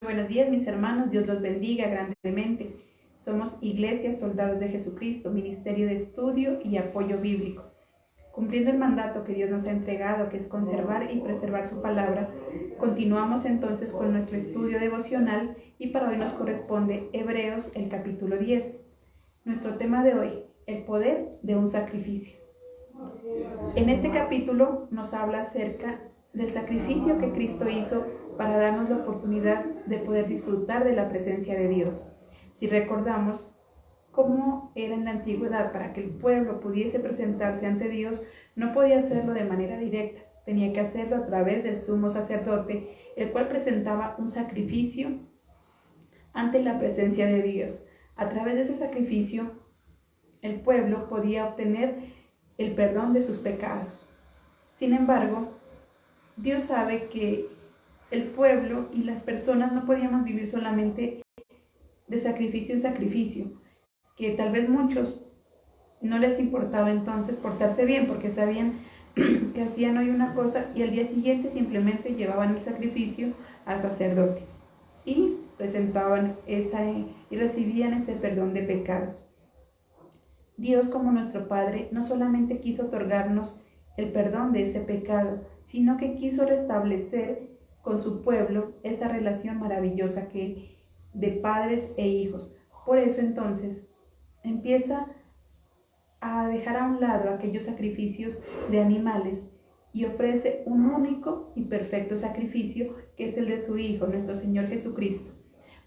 buenos días, mis hermanos. Dios los bendiga grandemente. Somos Iglesia Soldados de Jesucristo, Ministerio de Estudio y Apoyo Bíblico. Cumpliendo el mandato que Dios nos ha entregado, que es conservar y preservar su palabra, continuamos entonces con nuestro estudio devocional y para hoy nos corresponde Hebreos, el capítulo 10. Nuestro tema de hoy, el poder de un sacrificio. En este capítulo nos habla acerca del sacrificio que Cristo hizo para darnos la oportunidad de poder disfrutar de la presencia de Dios. Si recordamos cómo era en la antigüedad para que el pueblo pudiese presentarse ante Dios, no podía hacerlo de manera directa, tenía que hacerlo a través del sumo sacerdote, el cual presentaba un sacrificio ante la presencia de Dios. A través de ese sacrificio, el pueblo podía obtener el perdón de sus pecados. Sin embargo, Dios sabe que el pueblo y las personas no podíamos vivir solamente de sacrificio en sacrificio, que tal vez muchos no les importaba entonces portarse bien porque sabían que hacían hoy una cosa y al día siguiente simplemente llevaban el sacrificio al sacerdote y presentaban y recibían ese perdón de pecados. Dios, como nuestro Padre, no solamente quiso otorgarnos el perdón de ese pecado, sino que quiso restablecer con su pueblo esa relación maravillosa de padres e hijos. Por eso entonces empieza a dejar a un lado aquellos sacrificios de animales y ofrece un único y perfecto sacrificio que es el de su Hijo, nuestro Señor Jesucristo.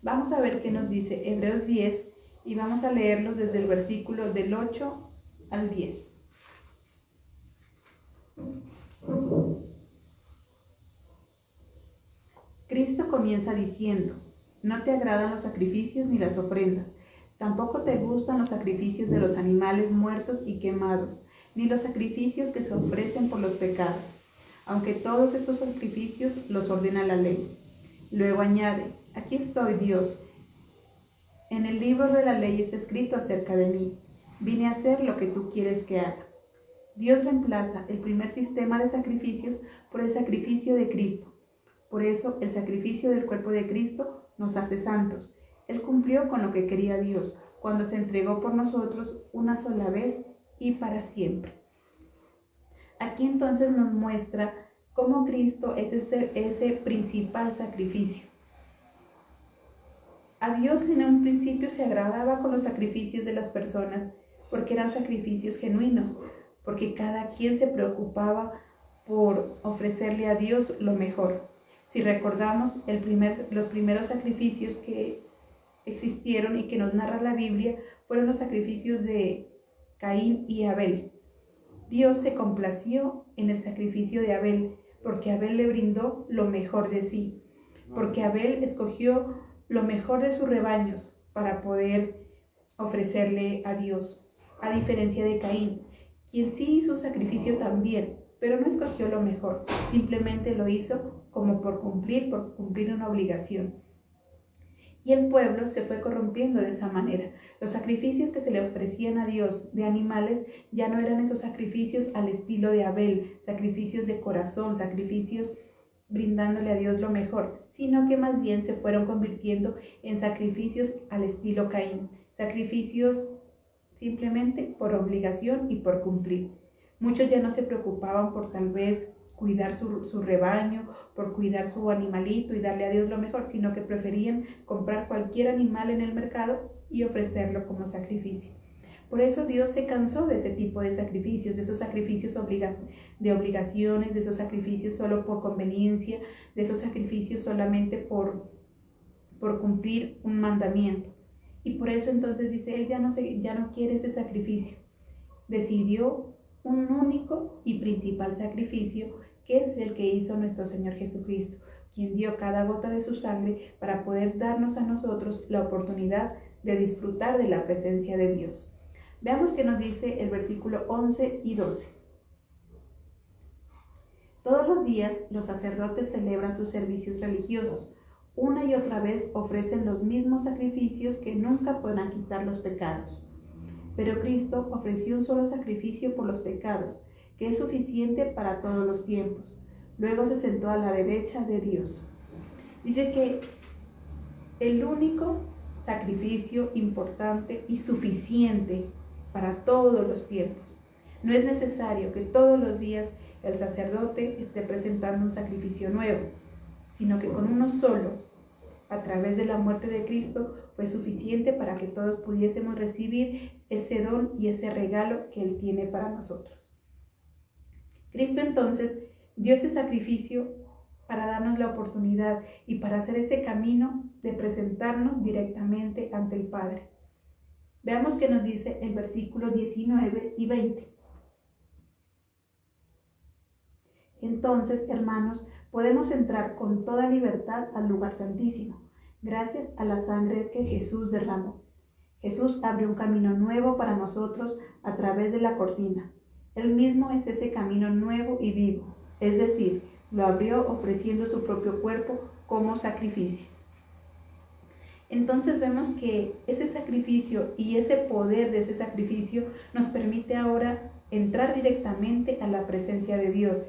Vamos a ver qué nos dice Hebreos 10 y vamos a leerlo desde el versículo del 8 al 10. Cristo comienza diciendo: no te agradan los sacrificios ni las ofrendas, tampoco te gustan los sacrificios de los animales muertos y quemados, ni los sacrificios que se ofrecen por los pecados, aunque todos estos sacrificios los ordena la ley. Luego añade: aquí estoy, Dios. En el libro de la ley está escrito acerca de mí. Vine a hacer lo que tú quieres que haga. Dios reemplaza el primer sistema de sacrificios por el sacrificio de Cristo. Por eso el sacrificio del cuerpo de Cristo nos hace santos. Él cumplió con lo que quería Dios cuando se entregó por nosotros una sola vez y para siempre. Aquí entonces nos muestra cómo Cristo es ese principal sacrificio. A Dios en un principio se agradaba con los sacrificios de las personas porque eran sacrificios genuinos, porque cada quien se preocupaba por ofrecerle a Dios lo mejor. Si recordamos, los primeros sacrificios que existieron y que nos narra la Biblia fueron los sacrificios de Caín y Abel. Dios se complació en el sacrificio de Abel, porque Abel le brindó lo mejor de sí, porque Abel escogió lo mejor de sus rebaños para poder ofrecerle a Dios, a diferencia de Caín, quien sí hizo sacrificio también, pero no escogió lo mejor, simplemente lo hizo como por cumplir una obligación. Y el pueblo se fue corrompiendo de esa manera. Los sacrificios que se le ofrecían a Dios de animales ya no eran esos sacrificios al estilo de Abel, sacrificios de corazón, sacrificios brindándole a Dios lo mejor, sino que más bien se fueron convirtiendo en sacrificios al estilo Caín, sacrificios simplemente por obligación y por cumplir. Muchos ya no se preocupaban por tal vez cuidar su rebaño, por cuidar su animalito y darle a Dios lo mejor, sino que preferían comprar cualquier animal en el mercado y ofrecerlo como sacrificio. Por eso Dios se cansó de ese tipo de sacrificios, de esos sacrificios de obligaciones, de esos sacrificios solo por conveniencia, de esos sacrificios solamente por cumplir un mandamiento. Y por eso entonces dice, Él ya no quiere ese sacrificio. Decidió un único y principal sacrificio, que es el que hizo nuestro Señor Jesucristo, quien dio cada gota de su sangre para poder darnos a nosotros la oportunidad de disfrutar de la presencia de Dios. Veamos qué nos dice el versículo 11 y 12. Todos los días los sacerdotes celebran sus servicios religiosos. Una y otra vez ofrecen los mismos sacrificios que nunca podrán quitar los pecados. Pero Cristo ofreció un solo sacrificio por los pecados, que es suficiente para todos los tiempos. Luego se sentó a la derecha de Dios. Dice que el único sacrificio importante y suficiente para todos los tiempos. No es necesario que todos los días el sacerdote esté presentando un sacrificio nuevo, sino que con uno solo, a través de la muerte de Cristo, fue suficiente para que todos pudiésemos recibir ese don y ese regalo que Él tiene para nosotros. Cristo entonces dio ese sacrificio para darnos la oportunidad y para hacer ese camino de presentarnos directamente ante el Padre. Veamos qué nos dice el versículo 19 y 20. Entonces, hermanos, podemos entrar con toda libertad al lugar santísimo, gracias a la sangre que Jesús derramó. Jesús abrió un camino nuevo para nosotros a través de la cortina. Él mismo es ese camino nuevo y vivo, es decir, lo abrió ofreciendo su propio cuerpo como sacrificio. Entonces vemos que ese sacrificio y ese poder de ese sacrificio nos permite ahora entrar directamente a la presencia de Dios.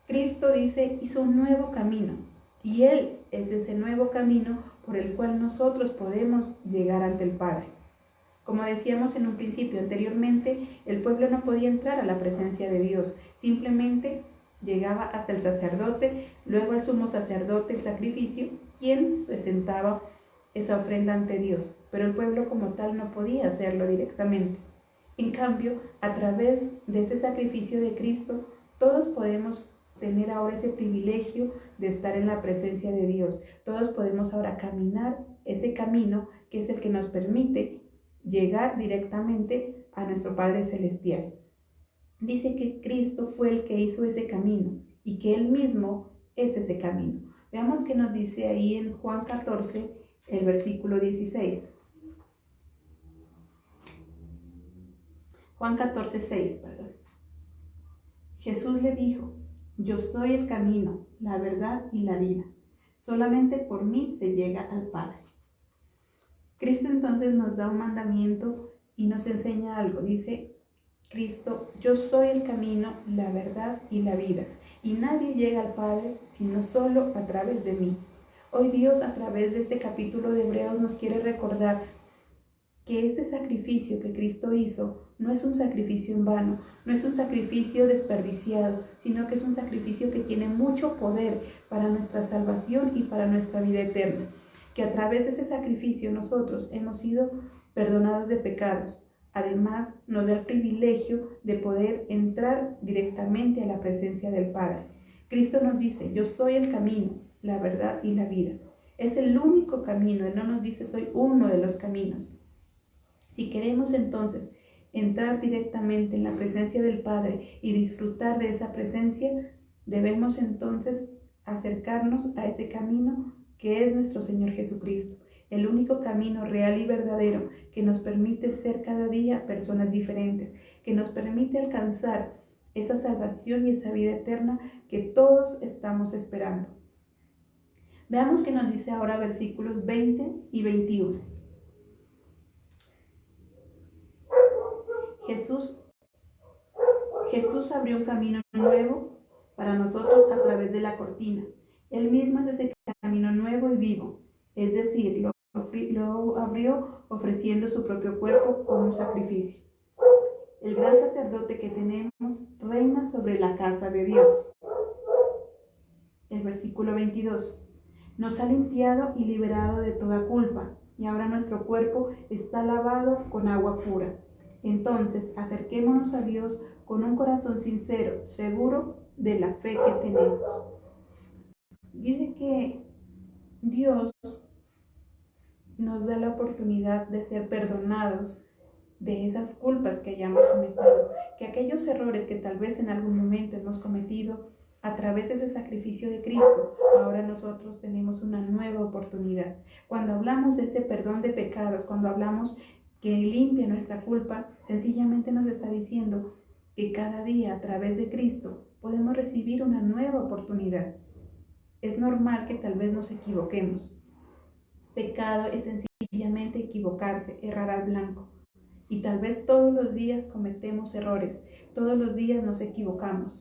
Cristo dice, hizo un nuevo camino y Él es ese nuevo camino por el cual nosotros podemos llegar ante el Padre. Como decíamos en un principio anteriormente, el pueblo no podía entrar a la presencia de Dios, simplemente llegaba hasta el sacerdote, luego al sumo sacerdote el sacrificio, quien presentaba esa ofrenda ante Dios, pero el pueblo como tal no podía hacerlo directamente. En cambio, a través de ese sacrificio de Cristo, todos podemos tener ahora ese privilegio de estar en la presencia de Dios. Todos podemos ahora caminar ese camino que es el que nos permite llegar directamente a nuestro Padre Celestial. Dice que Cristo fue el que hizo ese camino y que Él mismo es ese camino. Veamos qué nos dice ahí en Juan 14, el versículo 16. Juan 14, 6, perdón. Jesús le dijo, yo soy el camino, la verdad y la vida. Solamente por mí se llega al Padre. Cristo entonces nos da un mandamiento y nos enseña algo. Dice Cristo, yo soy el camino, la verdad y la vida. Y nadie llega al Padre sino solo a través de mí. Hoy Dios a través de este capítulo de Hebreos nos quiere recordar que este sacrificio que Cristo hizo no es un sacrificio en vano, no es un sacrificio desperdiciado, sino que es un sacrificio que tiene mucho poder para nuestra salvación y para nuestra vida eterna. Que a través de ese sacrificio nosotros hemos sido perdonados de pecados. Además, nos da el privilegio de poder entrar directamente a la presencia del Padre. Cristo nos dice, yo soy el camino, la verdad y la vida. Es el único camino, Él no nos dice, soy uno de los caminos. Si queremos entonces entrar directamente en la presencia del Padre y disfrutar de esa presencia, debemos entonces acercarnos a ese camino que es nuestro Señor Jesucristo, el único camino real y verdadero que nos permite ser cada día personas diferentes, que nos permite alcanzar esa salvación y esa vida eterna que todos estamos esperando. Veamos qué nos dice ahora versículos 20 y 21. Jesús abrió un camino nuevo para nosotros a través de la cortina. Él mismo es ese camino nuevo y vivo, es decir, lo abrió ofreciendo su propio cuerpo como sacrificio. El gran sacerdote que tenemos reina sobre la casa de Dios. El versículo 22. Nos ha limpiado y liberado de toda culpa, y ahora nuestro cuerpo está lavado con agua pura. Entonces, acerquémonos a Dios con un corazón sincero, seguro de la fe que tenemos. Dice que Dios nos da la oportunidad de ser perdonados de esas culpas que hayamos cometido, que aquellos errores que tal vez en algún momento hemos cometido, a través de ese sacrificio de Cristo, ahora nosotros tenemos una nueva oportunidad. Cuando hablamos de ese perdón de pecados, cuando hablamos que limpia nuestra culpa, sencillamente nos está diciendo que cada día a través de Cristo podemos recibir una nueva oportunidad. Es normal que tal vez nos equivoquemos. Pecado es sencillamente equivocarse, errar al blanco. Y tal vez todos los días cometemos errores, todos los días nos equivocamos.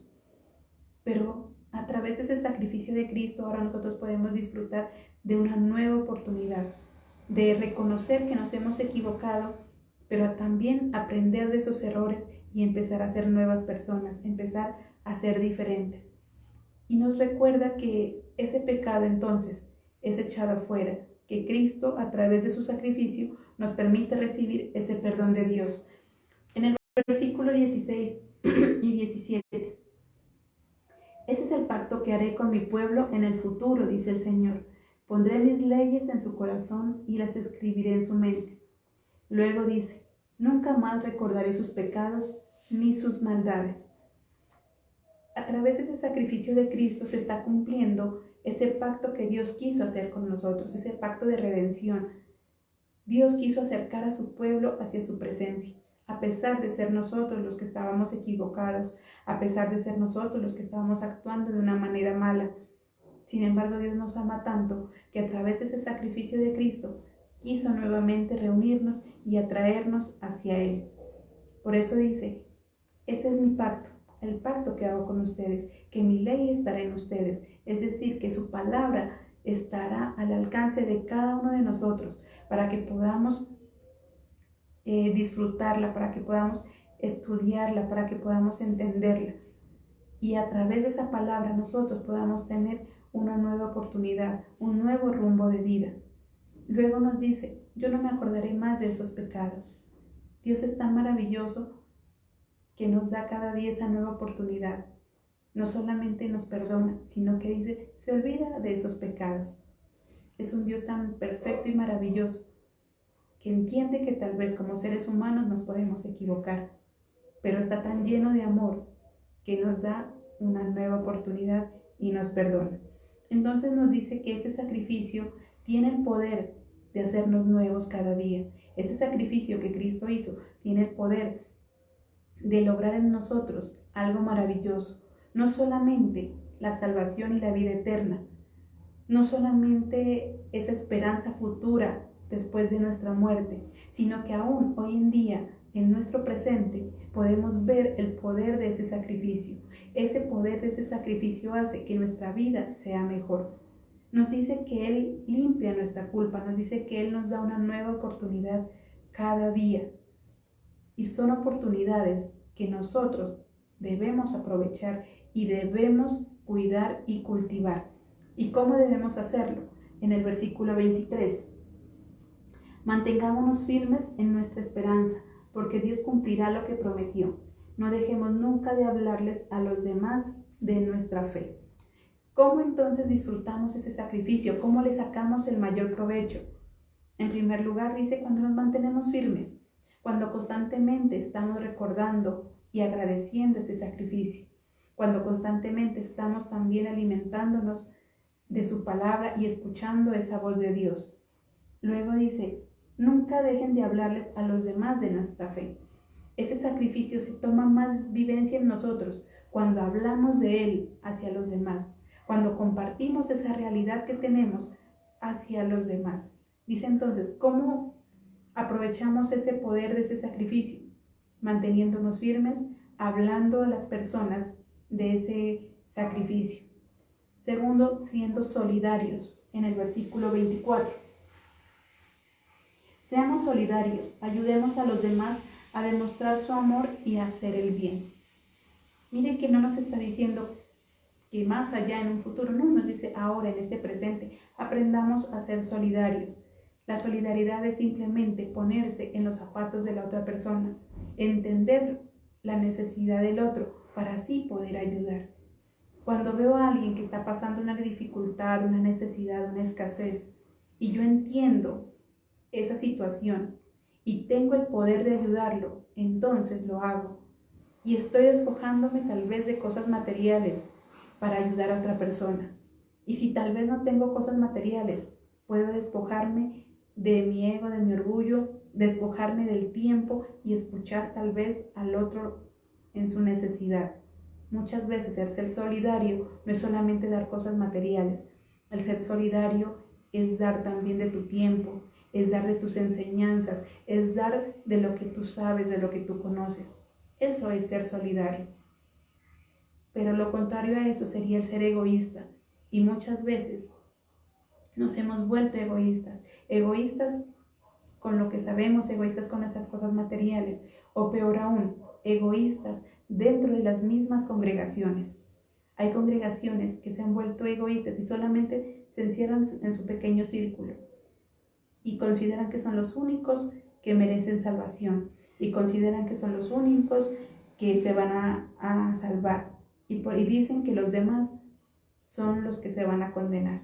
Pero a través de ese sacrificio de Cristo ahora nosotros podemos disfrutar de una nueva oportunidad. de reconocer que nos hemos equivocado, pero también aprender de esos errores y empezar a ser nuevas personas, empezar a ser diferentes. Y nos recuerda que ese pecado entonces es echado afuera, que Cristo a través de su sacrificio nos permite recibir ese perdón de Dios. En el versículo 16 y 17, ese es el pacto que haré con mi pueblo en el futuro, dice el Señor. Pondré mis leyes en su corazón y las escribiré en su mente. Luego dice, nunca más recordaré sus pecados ni sus maldades. A través de ese sacrificio de Cristo se está cumpliendo ese pacto que Dios quiso hacer con nosotros, ese pacto de redención. Dios quiso acercar a su pueblo hacia su presencia, a pesar de ser nosotros los que estábamos equivocados, a pesar de ser nosotros los que estábamos actuando de una manera mala. Sin embargo, Dios nos ama tanto que a través de ese sacrificio de Cristo quiso nuevamente reunirnos y atraernos hacia Él. Por eso dice, ese es mi pacto, el pacto que hago con ustedes, que mi ley estará en ustedes, es decir, que su palabra estará al alcance de cada uno de nosotros para que podamos disfrutarla, para que podamos estudiarla, para que podamos entenderla. Y a través de esa palabra nosotros podamos tener una nueva oportunidad, un nuevo rumbo de vida. Luego nos dice, yo no me acordaré más de esos pecados. Dios es tan maravilloso que nos da cada día esa nueva oportunidad. No solamente nos perdona, sino que dice, se olvida de esos pecados. Es un Dios tan perfecto y maravilloso que entiende que tal vez como seres humanos nos podemos equivocar, pero está tan lleno de amor que nos da una nueva oportunidad y nos perdona. Entonces nos dice que ese sacrificio tiene el poder de hacernos nuevos cada día. Ese sacrificio que Cristo hizo tiene el poder de lograr en nosotros algo maravilloso. No solamente la salvación y la vida eterna, no solamente esa esperanza futura después de nuestra muerte, sino que aún hoy en día, en nuestro presente, podemos ver el poder de ese sacrificio. Ese poder de ese sacrificio hace que nuestra vida sea mejor. Nos dice que Él limpia nuestra culpa, nos dice que Él nos da una nueva oportunidad cada día. Y son oportunidades que nosotros debemos aprovechar y debemos cuidar y cultivar. ¿Y cómo debemos hacerlo? En el versículo 23. Mantengámonos firmes en nuestra esperanza, porque Dios cumplirá lo que prometió. No dejemos nunca de hablarles a los demás de nuestra fe. ¿Cómo entonces disfrutamos ese sacrificio? ¿Cómo le sacamos el mayor provecho? En primer lugar, dice cuando nos mantenemos firmes, cuando constantemente estamos recordando y agradeciendo este sacrificio, cuando constantemente estamos también alimentándonos de su palabra y escuchando esa voz de Dios. Luego dice, nunca dejen de hablarles a los demás de nuestra fe. Ese sacrificio se toma más vivencia en nosotros cuando hablamos de Él hacia los demás, cuando compartimos esa realidad que tenemos hacia los demás. Dice entonces, ¿cómo aprovechamos ese poder de ese sacrificio? Manteniéndonos firmes, hablando a las personas de ese sacrificio. Segundo, siendo solidarios, en el versículo 24. Seamos solidarios, ayudemos a los demás a demostrar su amor y a hacer el bien. Miren que no nos está diciendo que más allá en un futuro, no, nos dice ahora en este presente, aprendamos a ser solidarios. La solidaridad es simplemente ponerse en los zapatos de la otra persona, entender la necesidad del otro para así poder ayudar. Cuando veo a alguien que está pasando una dificultad, una necesidad, una escasez, y yo entiendo esa situación y tengo el poder de ayudarlo, entonces lo hago. Y estoy despojándome tal vez de cosas materiales para ayudar a otra persona. Y si tal vez no tengo cosas materiales, puedo despojarme de mi ego, de mi orgullo, despojarme del tiempo y escuchar tal vez al otro en su necesidad. Muchas veces el ser solidario no es solamente dar cosas materiales. El ser solidario es dar también de tu tiempo, es dar de tus enseñanzas, es dar de lo que tú sabes, de lo que tú conoces. Eso es ser solidario. Pero lo contrario a eso sería el ser egoísta. Y muchas veces nos hemos vuelto egoístas egoístas con lo que sabemos, egoístas con nuestras cosas materiales, o peor aún, egoístas dentro de las mismas congregaciones. Hay congregaciones que se han vuelto egoístas y solamente se encierran en su pequeño círculo y consideran que son los únicos que merecen salvación y consideran que son los únicos que se van a salvar y dicen que los demás son los que se van a condenar.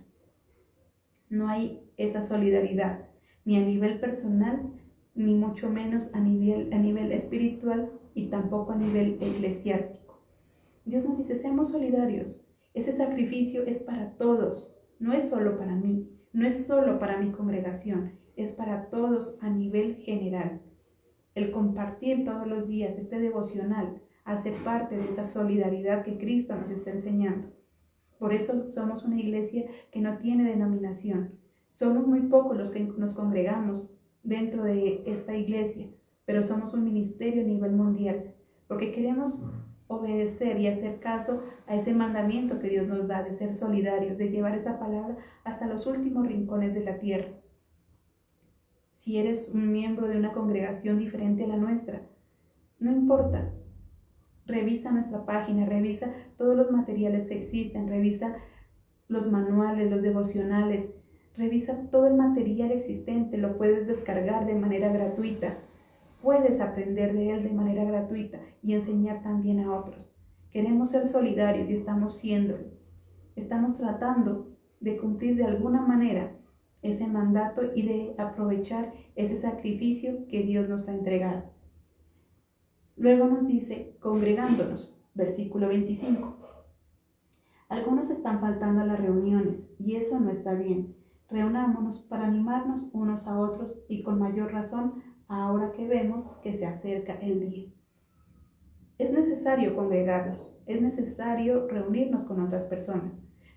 No hay esa solidaridad, ni a nivel personal, ni mucho menos a nivel espiritual y tampoco a nivel eclesiástico. Dios nos dice, seamos solidarios. Ese sacrificio es para todos, no es solo para mí, no es solo para mi congregación, es para todos a nivel general. El compartir todos los días este devocional hace parte de esa solidaridad que Cristo nos está enseñando. Por eso somos una iglesia que no tiene denominación. Somos muy pocos los que nos congregamos dentro de esta iglesia, pero somos un ministerio a nivel mundial, porque queremos obedecer y hacer caso a ese mandamiento que Dios nos da de ser solidarios, de llevar esa palabra hasta los últimos rincones de la tierra. Si eres un miembro de una congregación diferente a la nuestra, no importa. Revisa nuestra página, revisa todos los materiales que existen, revisa los manuales, los devocionales, revisa todo el material existente, lo puedes descargar de manera gratuita. Puedes aprender de él de manera gratuita y enseñar también a otros. Queremos ser solidarios y estamos siéndolo. Estamos tratando de cumplir de alguna manera ese mandato y de aprovechar ese sacrificio que Dios nos ha entregado. Luego nos dice, congregándonos, versículo 25. Algunos están faltando a las reuniones y eso no está bien. Reunámonos para animarnos unos a otros y con mayor razón ahora que vemos que se acerca el día. Es necesario congregarnos, es necesario reunirnos con otras personas.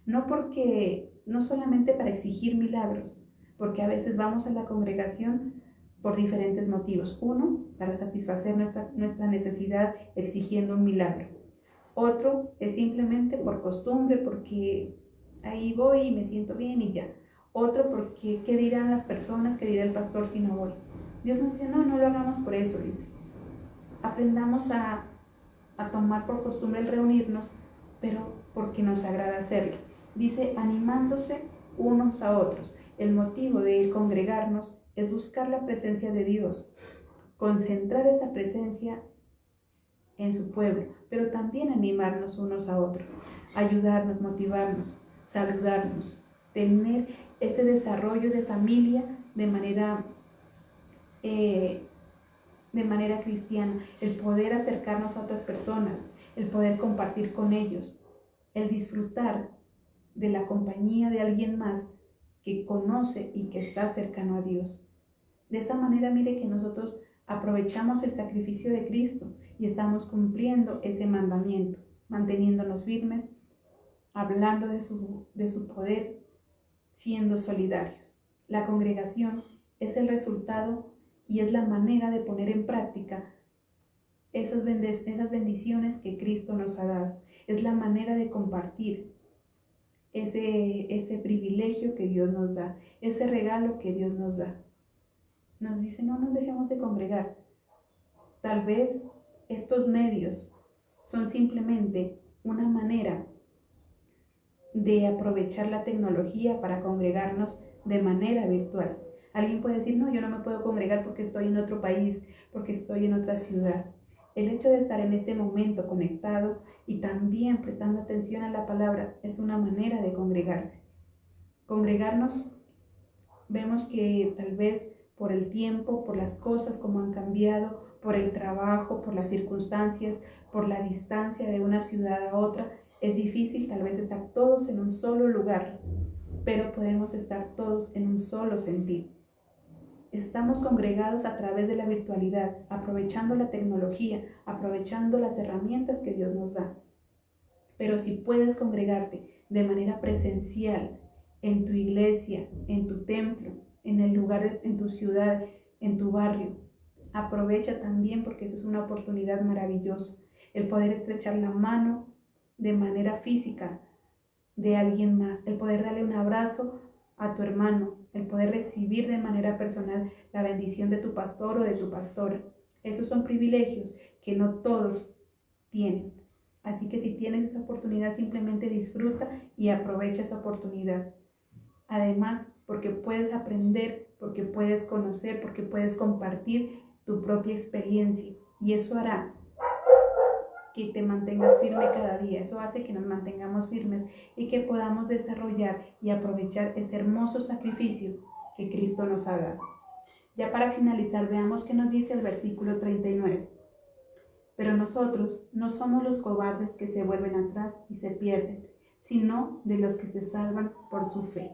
No solamente para exigir milagros, porque a veces vamos a la congregación por diferentes motivos. Uno, para satisfacer nuestra necesidad exigiendo un milagro. Otro es simplemente por costumbre, porque ahí voy y me siento bien y ya. Otro porque, ¿qué dirán las personas? ¿Qué dirá el pastor si no voy? Dios nos dice, no lo hagamos por eso, dice. Aprendamos a tomar por costumbre el reunirnos, pero porque nos agrada hacerlo. Dice, animándose unos a otros. El motivo de ir congregarnos es buscar la presencia de Dios, concentrar esa presencia en su pueblo, pero también animarnos unos a otros, ayudarnos, motivarnos, saludarnos, tener ese desarrollo de familia de manera cristiana, el poder acercarnos a otras personas, el poder compartir con ellos, el disfrutar de la compañía de alguien más que conoce y que está cercano a Dios. De esta manera, mire que nosotros aprovechamos el sacrificio de Cristo y estamos cumpliendo ese mandamiento, manteniéndonos firmes, hablando de su poder, siendo solidarios. La congregación es el resultado y es la manera de poner en práctica esas bendiciones que Cristo nos ha dado. Es la manera de compartir ese privilegio que Dios nos da, ese regalo que Dios nos da. Nos dice, no nos dejemos de congregar. Tal vez estos medios son simplemente una manera de aprovechar la tecnología para congregarnos de manera virtual. Alguien puede decir, no, yo no me puedo congregar porque estoy en otro país, porque estoy en otra ciudad. El hecho de estar en este momento conectado y también prestando atención a la palabra es una manera de congregarse. Congregarnos, vemos que tal vez por el tiempo, por las cosas como han cambiado, por el trabajo, por las circunstancias, por la distancia de una ciudad a otra, es difícil tal vez estar todos en un solo lugar, pero podemos estar todos en un solo sentir. Estamos congregados a través de la virtualidad, aprovechando la tecnología, aprovechando las herramientas que Dios nos da. Pero si puedes congregarte de manera presencial en tu iglesia, en tu templo, en el lugar, en tu ciudad, en tu barrio, aprovecha también porque esa es una oportunidad maravillosa, el poder estrechar la mano de manera física de alguien más, el poder darle un abrazo a tu hermano, el poder recibir de manera personal la bendición de tu pastor o de tu pastora. Esos son privilegios que no todos tienen. Así que si tienes esa oportunidad, simplemente disfruta y aprovecha esa oportunidad. Además, porque puedes aprender, porque puedes conocer, porque puedes compartir tu propia experiencia. Y eso hará que te mantengas firme cada día. Eso hace que nos mantengamos firmes y que podamos desarrollar y aprovechar ese hermoso sacrificio que Cristo nos ha dado. Ya para finalizar, veamos qué nos dice el versículo 39. Pero nosotros no somos los cobardes que se vuelven atrás y se pierden, sino de los que se salvan por su fe.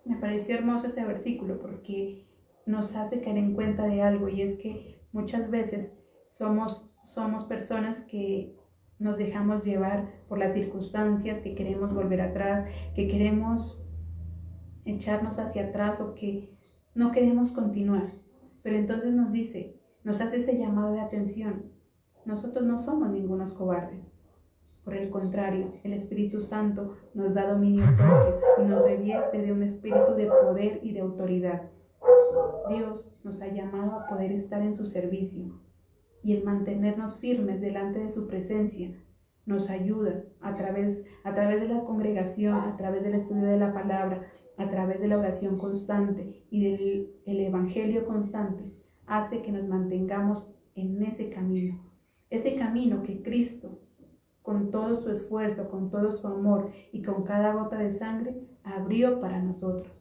Me pareció hermoso ese versículo porque nos hace caer en cuenta de algo, y es que muchas veces somos personas que nos dejamos llevar por las circunstancias, que queremos volver atrás, que queremos echarnos hacia atrás o que no queremos continuar. Pero entonces nos hace ese llamado de atención. Nosotros no somos ningunos cobardes. Por el contrario, el Espíritu Santo nos da dominio propio y nos revieste de un espíritu de poder y de autoridad. Dios nos ha llamado a poder estar en su servicio, y el mantenernos firmes delante de su presencia nos ayuda a través de la congregación, a través del estudio de la palabra, a través de la oración constante y del evangelio constante, hace que nos mantengamos en ese camino que Cristo, con todo su esfuerzo, con todo su amor y con cada gota de sangre, abrió para nosotros.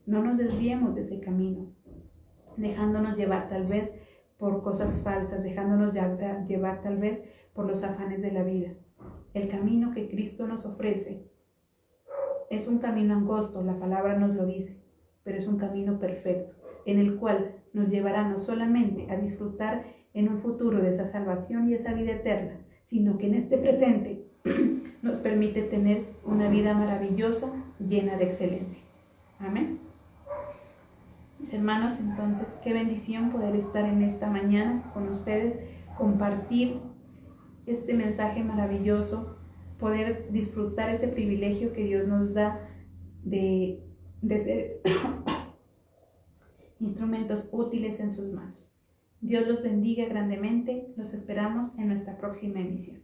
No nos desviemos de ese camino, dejándonos llevar tal vez por cosas falsas, dejándonos llevar tal vez por los afanes de la vida. El camino que Cristo nos ofrece es un camino angosto, la palabra nos lo dice, pero es un camino perfecto, en el cual nos llevará no solamente a disfrutar en un futuro de esa salvación y esa vida eterna, sino que en este presente nos permite tener una vida maravillosa, llena de excelencia. Amén. Mis hermanos, entonces, qué bendición poder estar en esta mañana con ustedes, compartir este mensaje maravilloso, poder disfrutar ese privilegio que Dios nos da de ser instrumentos útiles en sus manos. Dios los bendiga grandemente. Los esperamos en nuestra próxima emisión.